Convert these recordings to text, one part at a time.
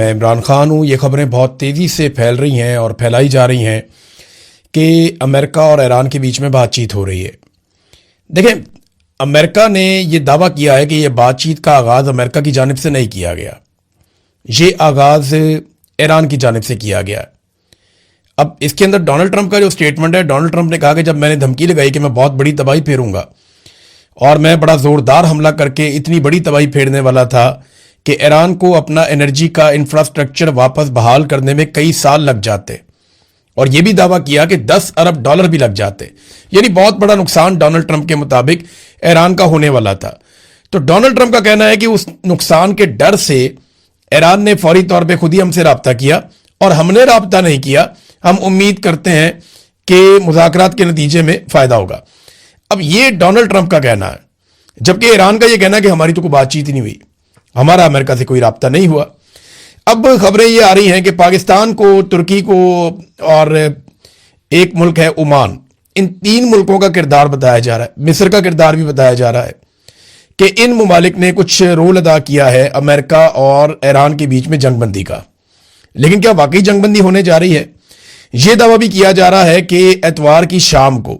मैं इमरान खान हूँ। ये खबरें बहुत तेज़ी से फैल रही हैं और फैलाई जा रही हैं कि अमेरिका और ईरान के बीच में बातचीत हो रही है। देखें, अमेरिका ने ये दावा किया है कि ये बातचीत का आगाज़ अमेरिका की जानिब से नहीं किया गया, ये आगाज़ ईरान की जानिब से किया गया। अब इसके अंदर डोनाल्ड ट्रंप का जो स्टेटमेंट है, डोनाल्ड ट्रंप ने कहा कि जब मैंने धमकी लगाई कि मैं बहुत बड़ी तबाही फेरूंगा और मैं बड़ा ज़ोरदार हमला करके इतनी बड़ी तबाही फेरने वाला था कि ईरान को अपना एनर्जी का इंफ्रास्ट्रक्चर वापस बहाल करने में कई साल लग जाते, और यह भी दावा किया कि 10 अरब डॉलर भी लग जाते, यानी बहुत बड़ा नुकसान डोनाल्ड ट्रंप के मुताबिक ईरान का होने वाला था। तो डोनाल्ड ट्रंप का कहना है कि उस नुकसान के डर से ईरान ने फौरी तौर पे खुद ही हमसे राब्ता किया और हमने राब्ता नहीं किया। हम उम्मीद करते हैं कि मुज़ाकरात के नतीजे में फ़ायदा होगा। अब ये डोनाल्ड ट्रंप का कहना है, जबकि ईरान का ये कहना है कि हमारी तो कोई बातचीत ही नहीं हुई, हमारा अमेरिका से कोई राब्ता नहीं हुआ। अब खबरें ये आ रही हैं कि पाकिस्तान को, तुर्की को और एक मुल्क है ओमान, इन 3 मुल्कों का किरदार बताया जा रहा है, मिस्र का किरदार भी बताया जा रहा है कि इन मुमालिक ने कुछ रोल अदा किया है अमेरिका और ईरान के बीच में जंगबंदी का। लेकिन क्या वाकई जंगबंदी होने जा रही है? यह दावा भी किया जा रहा है कि एतवार की शाम को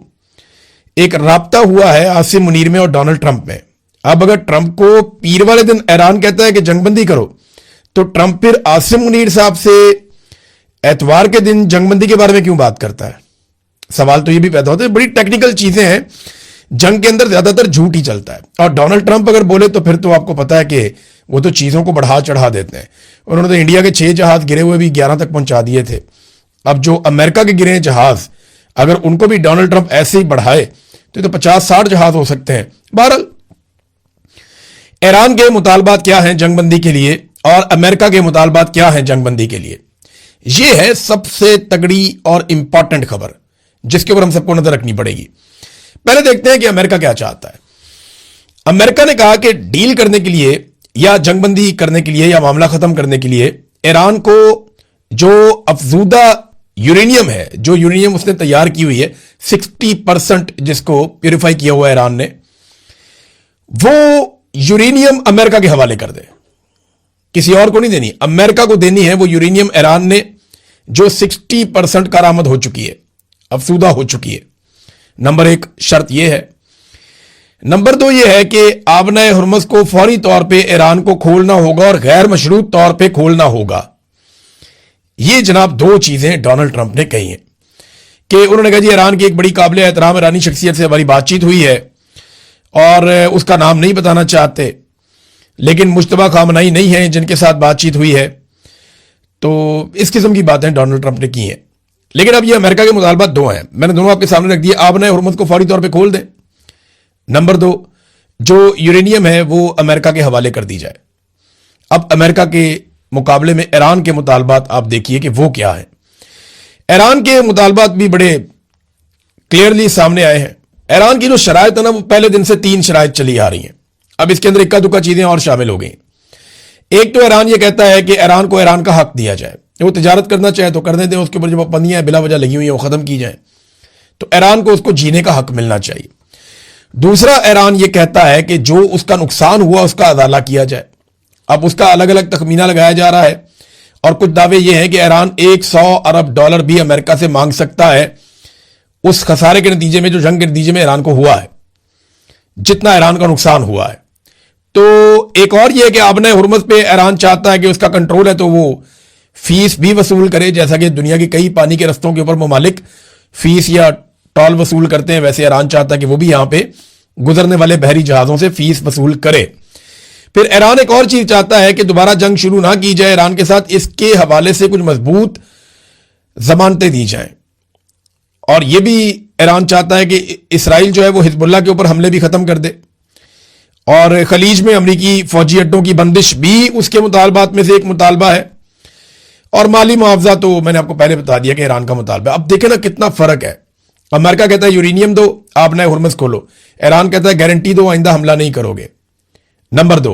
एक राब्ता हुआ है आसिम मुनीर में और डोनाल्ड ट्रंप में। अब अगर ट्रंप को पीर वाले दिन ईरान कहता है कि जंगबंदी करो, तो ट्रंप फिर आसिम मुनीर साहब से एतवार के दिन जंगबंदी के बारे में क्यों बात करता है? सवाल तो ये भी पैदा होता है। बड़ी टेक्निकल चीजें हैं, जंग के अंदर ज्यादातर झूठ ही चलता है, और डोनाल्ड ट्रंप अगर बोले तो फिर तो आपको पता है कि वो तो चीजों को बढ़ा चढ़ा देते हैं। उन्होंने तो इंडिया के 6 जहाज गिरे हुए भी 11 तक पहुंचा दिए थे। अब जो अमेरिका के गिरे जहाज, अगर उनको भी डोनाल्ड ट्रंप ऐसे ही बढ़ाए तो 50-60 जहाज हो सकते हैं। बहरहाल, ईरान के मुतालबात क्या हैं जंगबंदी के लिए और अमेरिका के मुतालबात क्या हैं जंगबंदी के लिए, यह है सबसे तगड़ी और इंपॉर्टेंट खबर जिसके ऊपर हम सबको नजर रखनी पड़ेगी। पहले देखते हैं कि अमेरिका क्या चाहता है। अमेरिका ने कहा कि डील करने के लिए या जंगबंदी करने के लिए या मामला खत्म करने के लिए ईरान को जो अफजूदा यूरेनियम है, जो यूरेनियम उसने तैयार की हुई है 60% जिसको प्यूरिफाई किया हुआ ईरान ने, वो यूरेनियम अमेरिका के हवाले कर दे। किसी और को नहीं देनी, अमेरिका को देनी है वो यूरेनियम ईरान ने जो 60% कारामद हो चुकी है, अफसूदा हो चुकी है। नंबर 1 शर्त यह है। नंबर 2 यह है कि आबना हुर्मुज़ को फौरी तौर पे ईरान को खोलना होगा और गैर मशरूत तौर पे खोलना होगा। ये जनाब 2 चीजें डोनाल्ड ट्रंप ने कही हैं कि उन्होंने कहा जी ईरान की एक बड़ी काबिल एहतराम ईरानी शख्सियत से हमारी बातचीत हुई है और उसका नाम नहीं बताना चाहते, लेकिन मुश्तबा खामनाई नहीं है जिनके साथ बातचीत हुई है। तो इस किस्म की बातें डोनाल्ड ट्रंप ने की हैं। लेकिन अब ये अमेरिका के मुतालबात 2 हैं, मैंने दोनों आपके सामने रख दिए। आबना हुर्मुज़ को फौरी तौर पे खोल दें। नंबर 2, जो यूरेनियम है वो अमेरिका के हवाले कर दी जाए। अब अमेरिका के मुकाबले में ईरान के मुतालबात आप देखिए कि वो क्या है। ईरान के मुतालबात भी बड़े क्लियरली सामने आए हैं। ईरान की जो शराइत है ना, वो पहले दिन से 3 शराइत चली आ रही हैं। अब इसके अंदर इक्का दुक्का चीजें और शामिल हो गई। एक तो ईरान ये कहता है कि ईरान को ईरान का हक दिया जाए, वो तिजारत करना चाहे तो करने दें, उसके ऊपर जो पाबंदियां बिला वजह लगी हुई हैं वो खत्म की जाए, तो ईरान को उसको जीने का हक मिलना चाहिए। दूसरा, ईरान ये कहता है कि जो उसका नुकसान हुआ उसका अदाला किया जाए। अब उसका अलग अलग तखमीना लगाया जा रहा है और कुछ दावे ये हैं कि ईरान 100 अरब डॉलर भी अमेरिका से मांग सकता है उस खसारे के नतीजे में जो जंग के नतीजे में ईरान को हुआ है, जितना ईरान का नुकसान हुआ है। तो एक और यह है कि आबना हुर्मुज़ पे ईरान चाहता है कि उसका कंट्रोल है तो वो फीस भी वसूल करे, जैसा कि दुनिया के कई पानी के रस्तों के ऊपर ममालिक फीस या टॉल वसूल करते हैं, वैसे ईरान चाहता है कि वो भी यहां पे गुजरने वाले बहरी जहाजों से फीस वसूल करे। फिर ईरान एक और चीज चाहता है कि दोबारा जंग शुरू ना की जाए ईरान के साथ, इसके हवाले से कुछ मजबूत जमानतें दी जाएं। और यह भी ईरान चाहता है कि इसराइल जो है वो हिजबुल्लाह के ऊपर हमले भी खत्म कर दे, और खलीज में अमरीकी फौजी अड्डों की बंदिश भी उसके मुतालबात में से एक मुतालबा है। और माली मुआवजा तो मैंने आपको पहले बता दिया कि ईरान का मुतालबा। अब देखें ना कितना फर्क है। अमेरिका कहता है यूरेनियम दो, आबना हुर्मुज़ खोलो। ईरान कहता है गारंटी दो, आइंदा हमला नहीं करोगे। नंबर 2,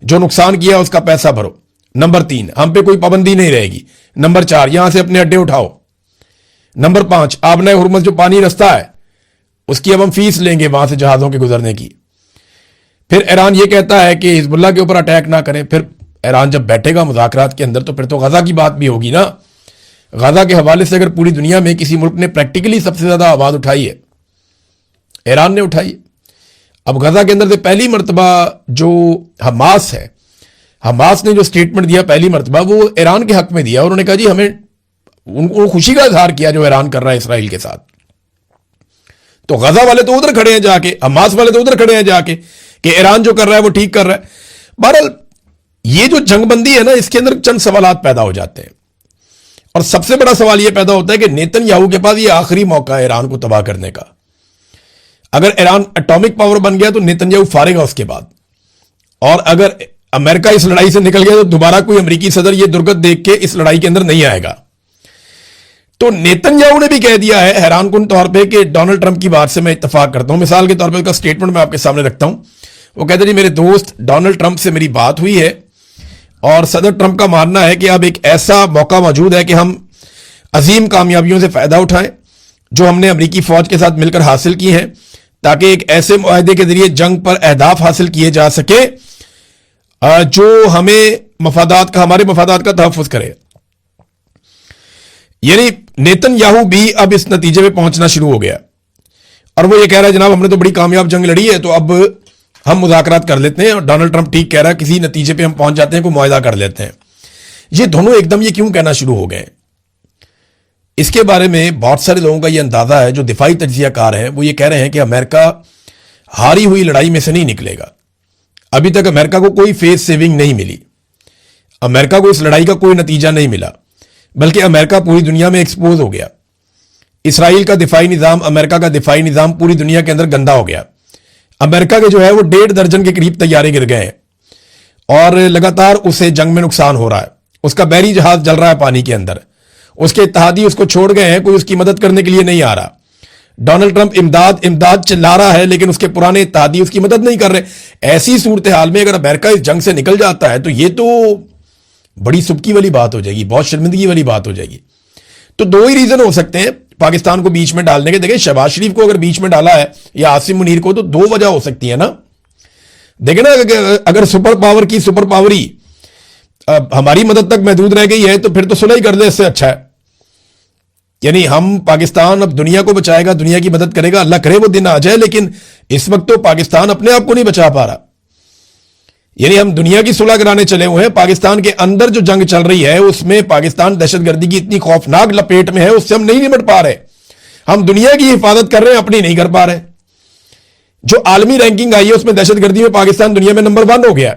जो नुकसान किया उसका पैसा भरो। नंबर 3, हम पे कोई पाबंदी नहीं रहेगी। नंबर 4, यहां से अपने अड्डे उठाओ। नंबर 5, आबना हुर्मुज़ जो पानी रास्ता है उसकी अब हम फीस लेंगे वहां से जहाजों के गुजरने की। फिर ईरान ये कहता है कि हिजबुल्लाह के ऊपर अटैक ना करें। फिर ईरान जब बैठेगा मुज़ाकरात के अंदर तो फिर तो गजा की बात भी होगी ना। गजा के हवाले से अगर पूरी दुनिया में किसी मुल्क ने प्रैक्टिकली सबसे ज्यादा आवाज उठाई है, ईरान ने उठाई है। अब गजा के अंदर से पहली मरतबा जो हमास है, हमास ने जो स्टेटमेंट दिया पहली मरतबा वो ईरान के हक में दिया। उन्होंने कहा जी हमें, उनको खुशी का इजहार किया जो ईरान कर रहा है इसराइल के साथ। तो गजा वाले तो उधर खड़े हैं जाके, हमास वाले तो उधर खड़े हैं जाके कि ईरान जो कर रहा है वो ठीक कर रहा है। बहरहाल ये जो जंगबंदी है ना, इसके अंदर चंद सवालात पैदा हो जाते हैं और सबसे बड़ा सवाल यह पैदा होता है कि नेतन्याहू के पास ये आखिरी मौका है ईरान को तबाह करने का। अगर ईरान एटॉमिक पावर बन गया तो नेतन्याहू फारेगा उसके बाद, और अगर अमेरिका इस लड़ाई से निकल गया तो दोबारा कोई अमेरिकी सदर ये दुर्गत देख के इस लड़ाई के अंदर नहीं आएगा। तो नेतन्याहू ने भी कह दिया है हैरानकुन तौर पे कि डोनाल्ड ट्रंप की बात से मैं इत्तेफाक करता हूं। मिसाल के तौर पे उसका स्टेटमेंट मैं आपके सामने रखता हूं। वो कहते हैं जी मेरे दोस्त डोनाल्ड ट्रंप से मेरी बात हुई है और सदर ट्रंप का मानना है कि अब एक ऐसा मौका मौजूद है कि हम अजीम कामयाबियों से फायदा उठाएं जो हमने अमेरिकी फौज के साथ मिलकर हासिल की हैं, ताकि एक ऐसे मुआहदे के जरिए जंग पर अहदाफ हासिल किए जा सके जो हमें हमारे मफादात का तहफ़्फ़ुज़ करे। यानी नेतन्याहू भी अब इस नतीजे में पहुंचना शुरू हो गया और वो ये कह रहा है जनाब हमने तो बड़ी कामयाब जंग लड़ी है, तो अब हम मुज़ाकरात कर लेते हैं। और डोनाल्ड ट्रंप ठीक कह रहा है, किसी नतीजे पे हम पहुंच जाते हैं, कोई मुआहदा कर लेते हैं। ये दोनों एकदम ये क्यों कहना शुरू हो गए, इसके बारे में बहुत सारे लोगों का ये अंदाजा है जो दिफाई तज्जियाकार हैं। वो ये कह रहे हैं कि अमेरिका हारी हुई लड़ाई में से नहीं निकलेगा। अभी तक अमेरिका को कोई फेस सेविंग नहीं मिली, अमेरिका को इस लड़ाई का कोई नतीजा नहीं मिला, बल्कि अमेरिका पूरी दुनिया में एक्सपोज हो गया। इसराइल का दिफाई निज़ाम, अमेरिका का दिफाई निज़ाम पूरी दुनिया के अंदर गंदा हो गया। अमेरिका के जो है वो 1.5 दर्जन के करीब तैयारे गिर गए हैं और लगातार उसे जंग में नुकसान हो रहा है। उसका बैरी जहाज जल रहा है पानी के अंदर, उसके इत्तेहादी उसको छोड़ गए हैं, कोई उसकी मदद करने के लिए नहीं आ रहा। डोनाल्ड ट्रंप इमदाद इमदाद चिल्ला रहा है लेकिन उसके पुराने इत्तेहादी उसकी मदद नहीं कर रहे। ऐसी सूरत हाल में अगर अमेरिका इस जंग से निकल जाता है तो ये तो बड़ी सुबकी वाली बात हो जाएगी, बहुत शर्मिंदगी वाली बात हो जाएगी। तो दो ही रीजन हो सकते हैं पाकिस्तान को बीच में डालने के। देखिए शहबाज शरीफ को अगर बीच में डाला है या आसिम मुनीर को, तो दो वजह हो सकती है ना। देखे ना, अगर सुपर पावर की सुपर पावरी हमारी मदद तक महदूद रह गई है तो फिर तो सुलह ही कर दे, इससे अच्छा है। यानी हम पाकिस्तान अब दुनिया को बचाएगा, दुनिया की मदद करेगा, अल्लाह करे वो दिन आ जाए, लेकिन इस वक्त तो पाकिस्तान अपने आप को नहीं बचा पा रहा। यानी हम दुनिया की सुलह कराने चले हुए हैं, पाकिस्तान के अंदर जो जंग चल रही है उसमें पाकिस्तान दहशतगर्दी की इतनी खौफनाक लपेट में है, उससे हम नहीं निपट पा रहे। हम दुनिया की हिफाजत कर रहे हैं, अपनी नहीं कर पा रहे। जो आलमी रैंकिंग आई है उसमें दहशतगर्दी में पाकिस्तान दुनिया में नंबर 1 हो गया।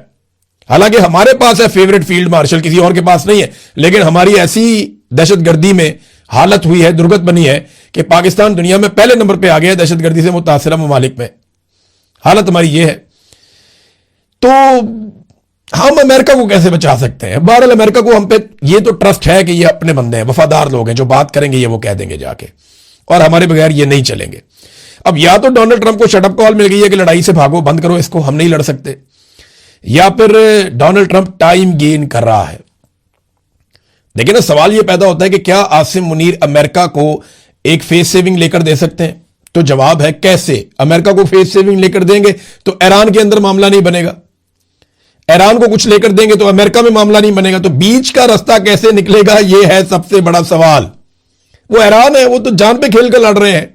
हालांकि हमारे पास है फेवरेट फील्ड मार्शल, किसी और के पास नहीं है, लेकिन हमारी ऐसी दहशतगर्दी में हालत हुई है, दुर्गत बनी है कि पाकिस्तान दुनिया में पहले नंबर पे आ गया है दहशतगर्दी से मुतासिरा ममालिक में। हालत हमारी ये है। तो हम अमेरिका को कैसे बचा सकते हैं? बहरहाल अमेरिका को हम पे ये तो ट्रस्ट है कि ये अपने बंदे हैं, वफादार लोग हैं, जो बात करेंगे ये वो कह देंगे जाके, और हमारे बगैर ये नहीं चलेंगे। अब या तो डोनाल्ड ट्रंप को शटअप कॉल मिल गई है कि लड़ाई से भागो, बंद करो इसको, हम नहीं लड़ सकते, या फिर डोनाल्ड ट्रंप टाइम गेन कर रहा है। देखिए ना, सवाल यह पैदा होता है कि क्या आसिम मुनीर अमेरिका को एक फेस सेविंग लेकर दे सकते हैं? तो जवाब है कैसे। अमेरिका को फेस सेविंग लेकर देंगे तो ईरान के अंदर मामला नहीं बनेगा, ईरान को कुछ लेकर देंगे तो अमेरिका में मामला नहीं बनेगा। तो बीच का रास्ता कैसे निकलेगा, यह है सबसे बड़ा सवाल। वो ईरान है, वो तो जान पे खेल कर लड़ रहे हैं।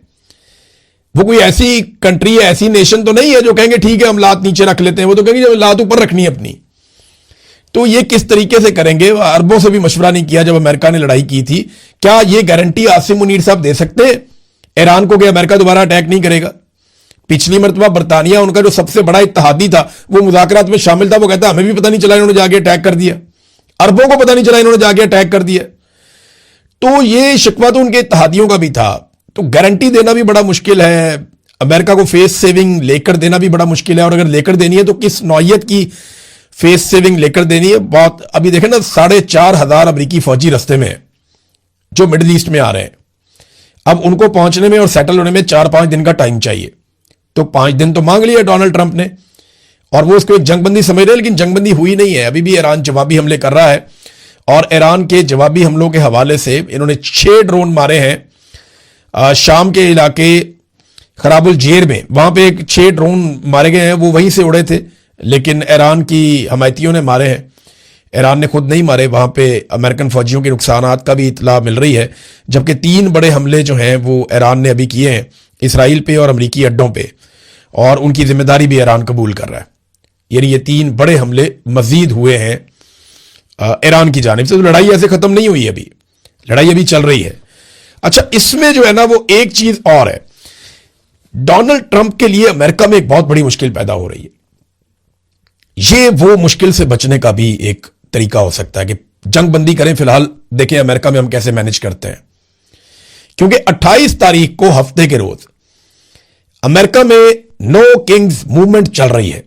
वो कोई ऐसी कंट्री है, ऐसी नेशन तो नहीं है जो कहेंगे ठीक है हम लात नीचे रख लेते हैं। वो तो कहेंगे लात ऊपर रखनी है अपनी। तो ये किस तरीके से करेंगे? अरबों से भी मशवरा नहीं किया जब अमेरिका ने लड़ाई की थी। क्या ये गारंटी आसिम मुनीर साहब दे सकते हैं ईरान को कि अमेरिका दोबारा अटैक नहीं करेगा? पिछली मरतबा बरतानिया, उनका जो सबसे बड़ा इत्तेहादी था, वो मुज़ाकरात में शामिल था, वो कहता हमें भी पता नहीं चला इन्होंने जाके अटैक कर दिया, अरबों को पता नहीं चला इन्होंने जाके अटैक कर दिया। तो ये शिकवा तो उनके इत्तेहादियों का भी था। तो गारंटी देना भी बड़ा मुश्किल है, अमेरिका को फेस सेविंग लेकर देना भी बड़ा मुश्किल है। और अगर लेकर देनी है तो किस नौयत की फेस सेविंग लेकर देनी है? बहुत अभी देखें ना, 4,500 अमेरिकी फौजी रस्ते में जो मिडिल ईस्ट में आ रहे हैं। अब उनको पहुंचने में और सेटल होने में 4-5 दिन का टाइम चाहिए। तो 5 दिन तो मांग लिया डोनाल्ड ट्रंप ने, और वो उसको एक जंगबंदी समझ रहे हैं, लेकिन जंगबंदी हुई नहीं है। अभी भी ईरान जवाबी हमले कर रहा है, और ईरान के जवाबी हमलों के हवाले से इन्होंने 6 ड्रोन मारे हैं शाम के इलाके खराबुल जेर में। वहां पे 6 ड्रोन मारे गए हैं, वो वहीं से उड़े थे, लेकिन ईरान की हमायतियों ने मारे हैं। ईरान ने खुद नहीं मारे, वहां पे अमेरिकन फौजियों के नुकसानात का भी इतला मिल रही है, जबकि 3 बड़े हमले जो हैं वो ईरान ने अभी किए हैं इसराइल पे और अमरीकी अड्डों पे, और उनकी जिम्मेदारी भी ईरान कबूल कर रहा है। यानी ये 3 बड़े हमले मजीद हुए हैं ईरान की जानिब से। तो लड़ाई ऐसे खत्म नहीं हुई, अभी लड़ाई अभी चल रही है। अच्छा, इसमें जो है ना वो एक चीज और है, डोनाल्ड ट्रंप के लिए अमेरिका में एक बहुत बड़ी मुश्किल पैदा हो रही है। ये वो मुश्किल से बचने का भी एक तरीका हो सकता है कि जंग बंदी करें। फिलहाल देखें अमेरिका में हम कैसे मैनेज करते हैं, क्योंकि 28 तारीख को हफ्ते के रोज अमेरिका में नो किंग्स मूवमेंट चल रही है।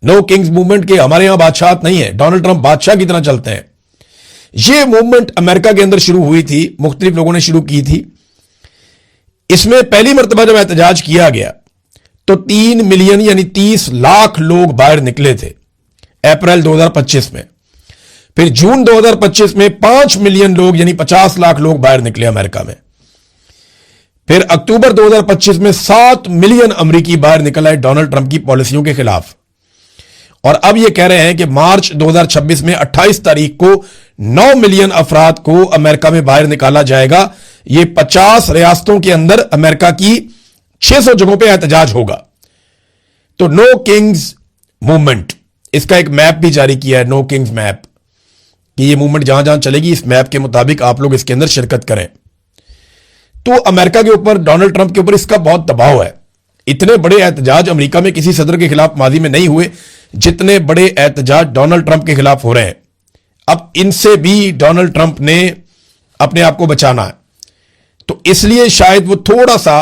नो किंग्स मूवमेंट के हमारे यहां बादशाह नहीं है, डोनाल्ड ट्रंप बादशाह की तरह चलते हैं। यह मूवमेंट अमेरिका के अंदर शुरू हुई थी, मुख्तलिफ लोगों ने शुरू की थी। इसमें पहली मर्तबा जब एहतजाज किया गया तो 3 मिलियन यानी 30 लाख लोग बाहर निकले थे अप्रैल 2025 में। फिर जून 2025 में 5 मिलियन लोग यानी 50 लाख लोग बाहर निकले अमेरिका में। फिर अक्टूबर 2025 में 7 मिलियन अमेरिकी बाहर निकल आए डोनाल्ड ट्रंप की पॉलिसियों के खिलाफ। और अब यह कह रहे हैं कि मार्च 2026 में 28 तारीख को 9 मिलियन अफराद को अमेरिका में बाहर निकाला जाएगा। यह 50 रियासतों के अंदर अमेरिका की 600 जगहों पे एहतजाज होगा। तो नो किंग्स मूवमेंट, इसका एक मैप भी जारी किया है, नो किंग्स मैप, कि ये मूवमेंट जहां जहां चलेगी इस मैप के मुताबिक आप लोग इसके अंदर शिरकत करें। तो अमेरिका के ऊपर, डोनाल्ड ट्रंप के ऊपर इसका बहुत दबाव है। इतने बड़े एहतजाज अमेरिका में किसी सदर के खिलाफ माजी में नहीं हुए जितने बड़े एहतजाज डोनाल्ड ट्रंप के खिलाफ हो रहे हैं। अब इनसे भी डोनाल्ड ट्रंप ने अपने आप को बचाना है, तो इसलिए शायद वो थोड़ा सा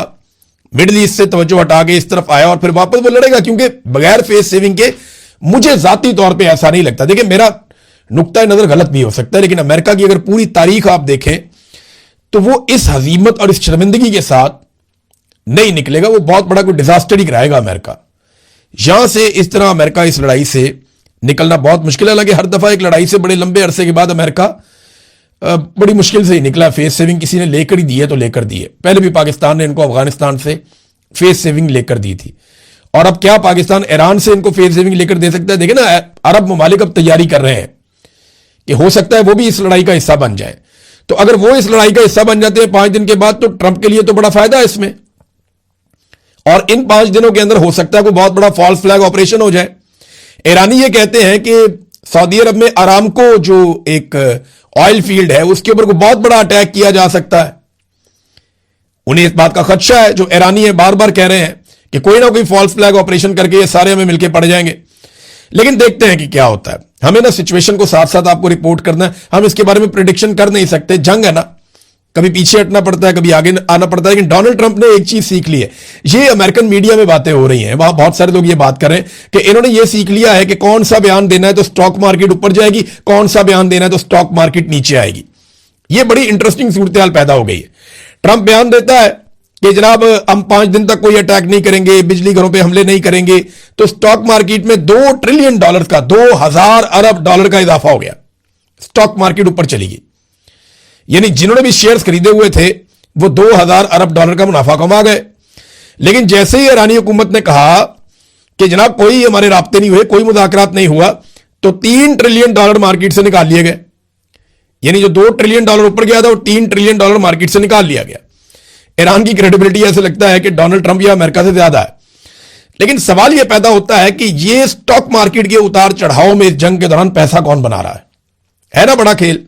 मिडिल ईस्ट से तवज्जो हटा के इस तरफ आया और फिर वापस वो लड़ेगा, क्योंकि बगैर फेस सेविंग के मुझे जाती तौर पे ऐसा नहीं लगता। देखिए, मेरा नुक्ता नजर गलत भी हो सकता है, लेकिन अमेरिका की अगर पूरी तारीख आप देखें तो वो इस हजीमत और इस शर्मिंदगी के साथ नहीं निकलेगा। वो बहुत बड़ा कोई डिजास्टर ही कराएगा अमेरिका। यहां से इस तरह अमेरिका इस लड़ाई से निकलना बहुत मुश्किल है। हालांकि हर दफा एक लड़ाई से बड़े लंबे अरसे के बाद अमेरिका बड़ी मुश्किल से ही निकला। फेस सेविंग किसी ने लेकर ही दी है तो लेकर दी है। पहले भी पाकिस्तान ने इनको अफगानिस्तान से फेस सेविंग लेकर दी थी, और अब क्या पाकिस्तान ईरान से इनको फेस सेविंग लेकर दे सकता है? देखे ना, अरब ममालिक अब तैयारी कर रहे हैं कि हो सकता है वो भी इस लड़ाई का हिस्सा बन जाए। तो अगर वो इस लड़ाई का हिस्सा बन जाते हैं 5 दिन के बाद, तो ट्रंप के लिए तो बड़ा फायदा है इसमें। और इन 5 दिनों के अंदर हो सकता है कोई बहुत बड़ा फॉल्स फ्लैग ऑपरेशन हो जाए। ईरानी ये कहते हैं कि सऊदी अरब में अरामको जो एक ऑयल फील्ड है उसके ऊपर कोई बहुत बड़ा अटैक किया जा सकता है। उन्हें इस बात का खदशा है, जो ईरानी है बार बार कह रहे हैं कि कोई ना कोई फॉल्स फ्लैग ऑपरेशन करके ये सारे हमें मिलकर पड़ जाएंगे। लेकिन देखते हैं कि क्या होता है। हमें ना सिचुएशन को साथ साथ आपको रिपोर्ट करना है। हम इसके बारे में प्रेडिक्शन कर नहीं सकते, जंग है ना, कभी पीछे हटना पड़ता है, कभी आगे आना पड़ता है। लेकिन डोनाल्ड ट्रंप ने एक चीज सीख ली है। ये अमेरिकन मीडिया में बातें हो रही हैं, वहां बहुत सारे लोग ये बात कर रहे हैं कि इन्होंने ये सीख लिया है कि कौन सा बयान देना है तो स्टॉक मार्केट ऊपर जाएगी, कौन सा बयान देना है तो स्टॉक मार्केट नीचे आएगी। ये बड़ी इंटरेस्टिंग सूरत पैदा हो गई है। ट्रंप बयान देता है कि जनाब हम 5 दिन तक कोई अटैक नहीं करेंगे, बिजली घरों पे हमले नहीं करेंगे, तो स्टॉक मार्केट में $2 ट्रिलियन का, 2000 अरब डॉलर का इजाफा हो गया। स्टॉक मार्केट ऊपर चली गई। यानी जिन्होंने भी शेयर्स खरीदे हुए थे वो 2000 अरब डॉलर का मुनाफा कमा गए। लेकिन जैसे ही ईरानी हुकूमत ने कहा कि जनाब कोई हमारे राब्ते नहीं हुए, कोई मुज़ाकरात नहीं हुआ, तो $3 ट्रिलियन मार्केट से निकाल लिए गए। यानी जो $2 ट्रिलियन ऊपर गया था वो $3 ट्रिलियन मार्केट से निकाल लिया गया। ईरान की क्रेडिबिलिटी ऐसे लगता है कि डोनाल्ड ट्रंप या अमेरिका से ज्यादा है। लेकिन सवाल यह पैदा होता है कि ये स्टॉक मार्केट के उतार चढ़ाव में इस जंग के दौरान पैसा कौन बना रहा है ना बड़ा खेल।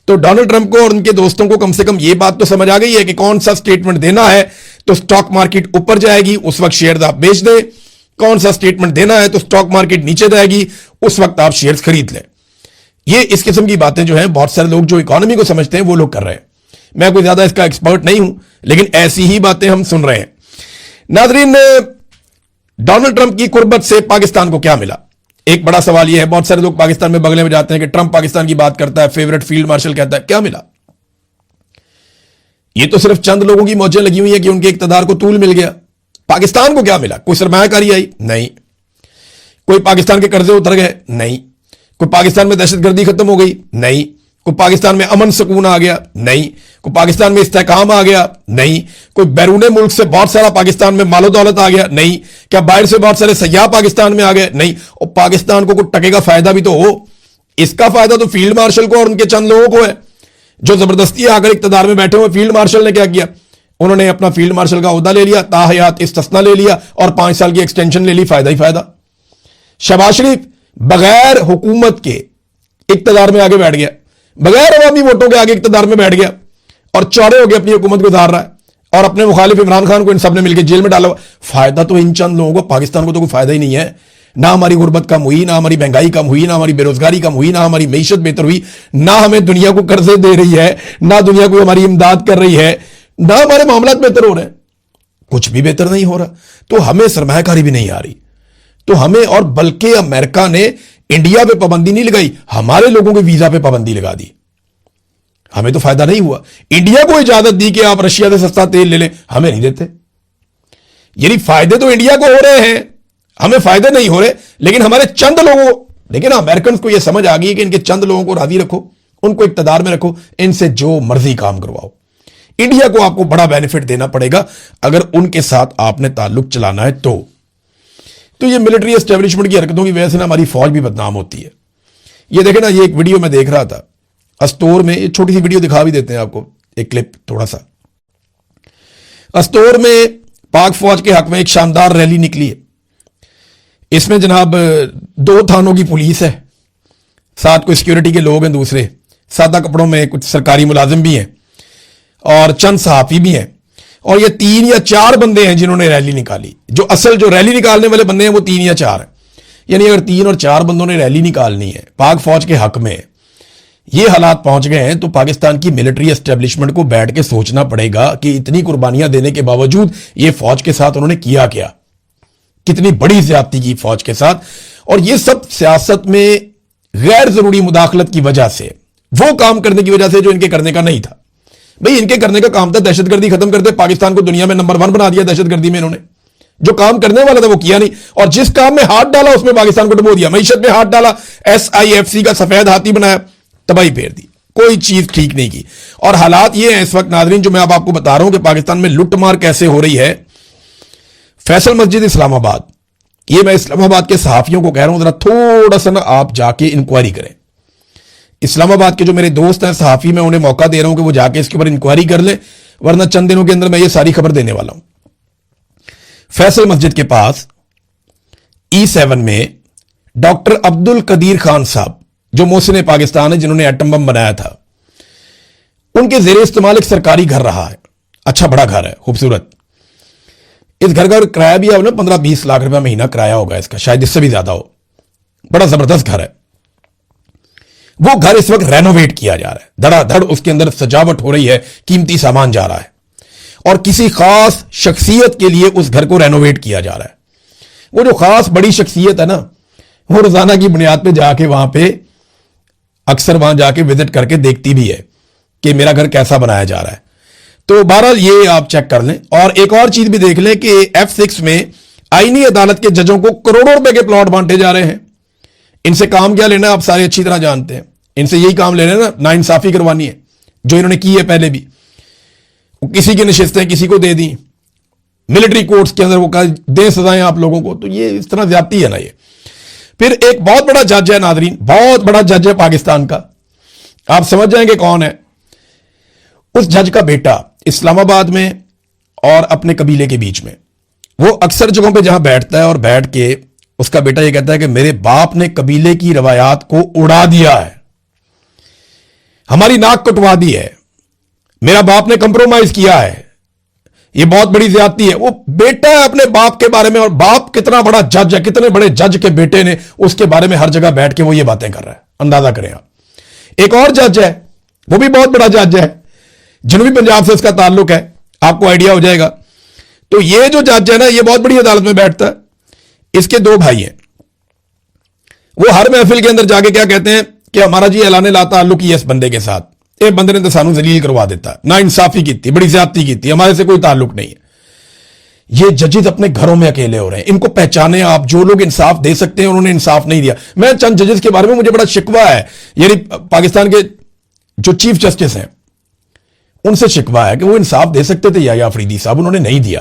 तो डोनाल्ड ट्रंप को और उनके दोस्तों को कम से कम यह बात तो समझ आ गई है कि कौन सा स्टेटमेंट देना है तो स्टॉक मार्केट ऊपर जाएगी, उस वक्त शेयर आप बेच दें। कौन सा स्टेटमेंट देना है तो स्टॉक मार्केट नीचे जाएगी, उस वक्त आप शेयर खरीद लें। ये इस किस्म की बातें जो है बहुत सारे लोग जो इकोनॉमी को समझते हैं वो लोग कर रहे हैं। मैं कोई ज्यादा इसका एक्सपर्ट नहीं हूं, लेकिन ऐसी ही बातें हम सुन रहे हैं। नाज़रीन, डोनाल्ड ट्रंप की कुर्बत से पाकिस्तान को क्या मिला? एक बड़ा सवाल यह है। बहुत सारे लोग पाकिस्तान में बगले में जाते हैं कि ट्रंप पाकिस्तान की बात करता है, फेवरेट फील्ड मार्शल कहता है। क्या मिला? यह तो सिर्फ चंद लोगों की मौजें लगी हुई है कि उनके इक्तदार को तूल मिल गया। पाकिस्तान को क्या मिला? कोई सरमायाकारी आई? नहीं। कोई पाकिस्तान के कर्जे उतर गए? नहीं। कोई पाकिस्तान में दहशतगर्दी खत्म हो गई? नहीं। कोई पाकिस्तान में अमन सुकून आ गया? नहीं। कोई पाकिस्तान में इस्तेहकाम आ गया? नहीं। कोई बैरूने मुल्क से बहुत सारा पाकिस्तान में मालो दौलत आ गया? नहीं। क्या बाहर से बहुत सारे सयाह पाकिस्तान में आ गए? नहीं। और पाकिस्तान को कुछ टके का फायदा भी तो हो। इसका फायदा तो फील्ड मार्शल को और उनके चंद लोगों को है जो जबरदस्ती आकर इक्तदार में बैठे हुए। फील्ड मार्शल ने क्या किया, उन्होंने अपना फील्ड मार्शल का ओहदा ले लिया, ताहयात इस्तिस्ना ले लिया और 5 साल की एक्सटेंशन ले ली, फायदा ही फायदा। शहबाज शरीफ बगैर हुकूमत के इक्तदार में आगे बैठ गया, बगैर अवामी वोटों के आगे इक्तदार में बैठ गया और चौड़े होकर अपनी हुकूमत गुजार रहा है और अपने मुखालिफ इमरान खान को इन सब ने मिलकर जेल में डाला। फायदा तो इन चंद लोगों को, पाकिस्तान को तो कोई फायदा ही नहीं है। ना हमारी गुर्बत कम हुई, ना हमारी महंगाई कम हुई, ना हमारी बेरोजगारी कम हुई, ना हमारी मईशत बेहतर हुई, ना हमें दुनिया को कर्जे दे रही है, ना दुनिया को हमारी इमदाद कर रही है, ना हमारे मामलात बेहतर हो रहे हैं, कुछ भी बेहतर नहीं हो रहा। तो हमें सरमायाकारी भी नहीं आ रही, तो हमें, और बल्कि अमेरिका ने इंडिया पे पाबंदी नहीं लगाई, हमारे लोगों के वीजा पे पाबंदी लगा दी। हमें तो फायदा नहीं हुआ। इंडिया को इजाजत दी कि आप रशिया से सस्ता तेल ले लें, हमें नहीं देते। यानी फायदे तो इंडिया को हो रहे हैं, हमें फायदे नहीं हो रहे। लेकिन हमारे चंद लोगों, लेकिन अमेरिकन को यह समझ आ गई है कि इनके चंद लोगों को राजी रखो, उनको इक्तदार में रखो, इनसे जो मर्जी काम करवाओ। इंडिया को आपको बड़ा बेनिफिट देना पड़ेगा अगर उनके साथ आपने ताल्लुक चलाना है तो ये मिलिट्री एस्टेब्लिशमेंट की हरकतों की वजह से ना हमारी फौज भी बदनाम होती है। ये देखे ना, ये एक वीडियो मैं देख रहा था अस्तोर में, ये छोटी सी वीडियो दिखा भी देते हैं आपको, एक क्लिप थोड़ा सा। अस्तोर में पाक फौज के हक में एक शानदार रैली निकली है। इसमें जनाब 2 थानों की पुलिस है, साथ कोई सिक्योरिटी के लोग हैं, दूसरे सादा कपड़ों में कुछ सरकारी मुलाजिम भी हैं और चंद सहाफी भी हैं। और ये 3 या 4 बंदे हैं जिन्होंने रैली निकाली। जो असल जो रैली निकालने वाले बंदे हैं वो 3 या 4 हैं। यानी अगर 3 और 4 बंदों ने रैली निकालनी है पाक फौज के हक में, ये हालात पहुंच गए हैं, तो पाकिस्तान की मिलिट्री एस्टेब्लिशमेंट को बैठ के सोचना पड़ेगा कि इतनी कुर्बानियां देने के बावजूद ये फौज के साथ उन्होंने किया क्या, कितनी बड़ी ज्यादती की फौज के साथ। और ये सब सियासत में गैर जरूरी मुदाखलत की वजह से, वो काम करने की वजह से जो इनके करने का नहीं था। भाई इनके करने का काम था दहशतगर्दी खत्म कर दे, पाकिस्तान को दुनिया में नंबर 1 बना दिया दहशतगर्दी में। इन्होंने जो काम करने वाला था वो किया नहीं, और जिस काम में हाथ डाला उसमें पाकिस्तान को डुबो दिया। मईशत में हाथ डाला, SIFC का सफेद हाथी बनाया, तबाही फेर दी, कोई चीज ठीक नहीं की। और हालात ये हैं इस वक्त नाजरीन, जो मैं अब आपको बता रहा हूं कि पाकिस्तान में लुटमार कैसे हो रही है। फैसल मस्जिद इस्लामाबाद, ये मैं इस्लामाबाद के सहाफियों को कह रहा हूं, जरा थोड़ा सा ना आप जाके इंक्वायरी करें। इस्लामाबाद के जो मेरे दोस्त हैं सहाफी, मैं उन्हें मौका दे रहा हूं कि वो जाके इसके ऊपर इंक्वायरी कर लें, वरना चंद दिनों के अंदर मैं ये सारी खबर देने वाला हूं। फैसल मस्जिद के पास E7 में डॉक्टर अब्दुल कदीर खान साहब, जो मोहसिन पाकिस्तान है, जिन्होंने एटम बम बनाया था, उनके जेर इस्तेमाल एक सरकारी घर रहा है। अच्छा बड़ा घर है, खूबसूरत। इस घर का किराया भी है ना 15-20 लाख रुपया महीना किराया होगा इसका, शायद इससे भी ज्यादा हो। बड़ा जबरदस्त घर है। वो घर इस वक्त रेनोवेट किया जा रहा है, धड़ाधड़ उसके अंदर सजावट हो रही है, कीमती सामान जा रहा है, और किसी खास शख्सियत के लिए उस घर को रेनोवेट किया जा रहा है। वो जो खास बड़ी शख्सियत है ना, वो रोजाना की बुनियाद पे जाके वहां पे अक्सर वहां जाके विजिट करके देखती भी है कि मेरा घर कैसा बनाया जा रहा है। तो बहरहाल ये आप चेक कर लें। और एक और चीज भी देख लें कि F6 में आईनी अदालत के जजों को करोड़ों रुपए के प्लॉट बांटे जा रहे हैं। इनसे काम क्या लेना, आप सारे अच्छी तरह जानते हैं। इनसे यही काम लेना ना, नाइंसाफी करवानी है, जो इन्होंने की है पहले भी। किसी की नशिस्तें किसी को दे दी, मिलिट्री कोर्ट्स के अंदर वो दें सजाएं आप लोगों को, तो ये इस तरह ज्यादती है ना ये। फिर एक बहुत बड़ा जज है नाजरीन, बहुत बड़ा जज है पाकिस्तान का, आप समझ जाएंगे कौन है। उस जज का बेटा इस्लामाबाद में और अपने कबीले के बीच में, वो अक्सर जगहों पे जहां बैठता है और बैठ के उसका बेटा ये कहता है कि मेरे बाप ने कबीले की रवायात को उड़ा दिया है, हमारी नाक कटवा दी है, मेरा बाप ने कंप्रोमाइज किया है, ये बहुत बड़ी ज्यादती है। वो बेटा है अपने बाप के बारे में, और बाप कितना बड़ा जज है, कितने बड़े जज के बेटे ने उसके बारे में हर जगह बैठ के वो ये बातें कर रहा है, अंदाजा करें आप। एक और जज है, वो भी बहुत बड़ा जज है, जनूबी पंजाब से इसका ताल्लुक है, आपको आइडिया हो जाएगा। तो ये जो जज है ना, ये बहुत बड़ी अदालत में बैठता है। इसके 2 भाई हैं, वो हर महफिल के अंदर जाके क्या कहते हैं कि हमारा जी ऐलान ला ताल्लुक ही है इस बंदे के साथ, ये बंदे ने तो सानू जलील करवा देता, ना इंसाफी की थी, बड़ी ज्यादती की थी, हमारे से कोई ताल्लुक नहीं है। ये जजेस अपने घरों में अकेले हो रहे हैं, इनको पहचाने आप। जो लोग इंसाफ दे सकते हैं उन्होंने इंसाफ नहीं दिया। मैं चंद जजेस के बारे में मुझे बड़ा शिकवा है, यानी पाकिस्तान के जो चीफ जस्टिस हैं उनसे शिकवा है कि वो इंसाफ दे सकते थे, या अफरीदी साहब, उन्होंने नहीं दिया।